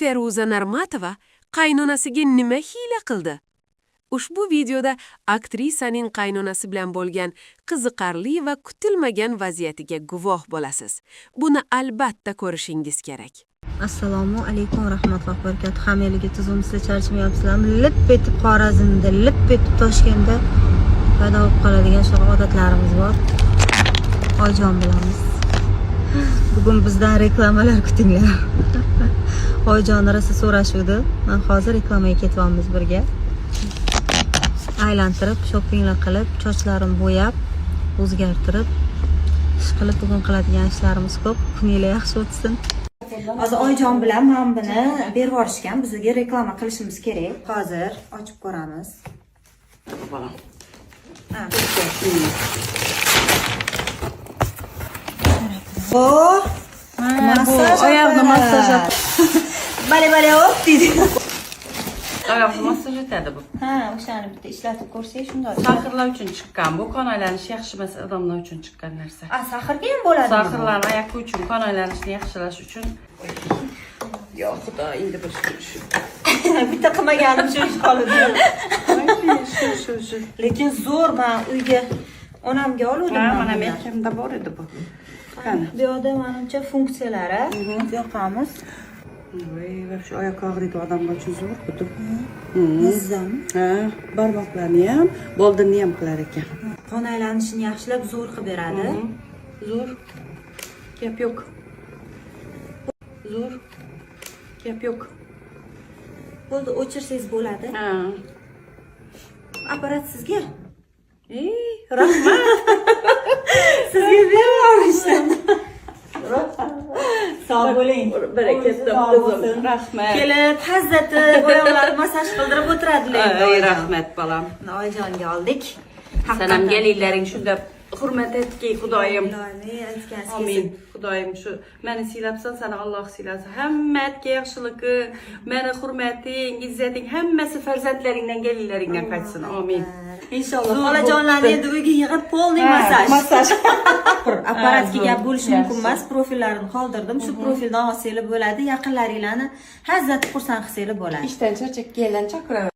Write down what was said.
Feruza Narmatova qaynonasiga nima hiyla qildi? Ushbu videoda aktrisaning qaynonasi bilan bo'lgan qiziqarli va kutilmagan vaziyatiga guvoh bo'lasiz. Buni albatta ko'rishingiz kerak. Assalomu alaykum rahmatullohi va barakatuh. Hammaga tuzumsiz charchamayapsizlarmi? Lip etib Xorazmda, lip etib Toshkentda paydo bo'lib qoladigan shu odatlarimiz bor. Oyijon bilamiz. Bugun bizdan reklamalar kutinglar. Oyijon rosa so'rashuvdi. Men hozir reklamaga ketyapmiz birga. Aylantirib, shoppinglar qilib, sochlarimni bo'yab, o'zgartirib, ish qilib bugun qiladigan ishlarimiz ko'p. Kuninglar yaxshi o'tsin. Hozir Oyijon bilan mana buni berib yuborishgan. Bizga reklama qilishimiz kerak. Hozir ochib ko'ramiz. Balam. Ha, bu massaj oyoqni massaj bale hop deydi. oyoqni massaj etadi bu. Ha, o'shani bitta ishlatib ko'rsak shunday. Sahrlar uchun chiqqan. Bu qon aylanishi yaxshi emas, odamlar uchun chiqqan narsa. Sahrga ham bo'ladi. Sahrlarni oyoq uchun, qon aylanishini yaxshilash uchun. Yo, xudo, endi bir shu. Bitta qilmaganim shu ish qoldi. Shu. Lekin zo'r, men uyga onamga oluvdim. Mana mekamda bor edi bu. Qani. Bu yerda menimcha funksiyalari yoqamiz. Voy, shu oyoq og'riydi odamlar uchun zo'r bu. Nizzam. Ha, barmoqlarni ham, boldinni ham qilar ekan. Qon aylanishini yaxshilab zo'r qilib beradi. Zo'r. Gap yo'q. Zo'r. Gap yo'q. Bo'ldi, o'chirsangiz bo'ladi. Ha. Apparat sizga. Rahmat. Sizga berishdim. Sog' bo'ling. Berekatli bo'lsin. Rahmat. Kelib, hazzati oyoqlarni massaj qildirib o'tiradilar. Ey, rahmat balam. Oyijonga oldik. Sanam gelinglaring shunda hurmat etki Xudoyim. Amin. Xudoyim shu meni siylabsan, sana Alloh siylasin. Hammaga yaxshiligi, meni hurmating, izzating hammasi farzandlaringdan, gelinglaringdan qaytsin. Amin. Inshaalloh. Xolajonlarni endi uyga yig'ib polniy massaj. Apparatga gap bo'lishi mumkin emas. Profillarini qoldirdim. Shu profildan olsanglar bo'ladi. Yaqinlaringlarni hazzat xursand qilsanglar bo'ladi. Ishdan charchab kelgan chaqiraver.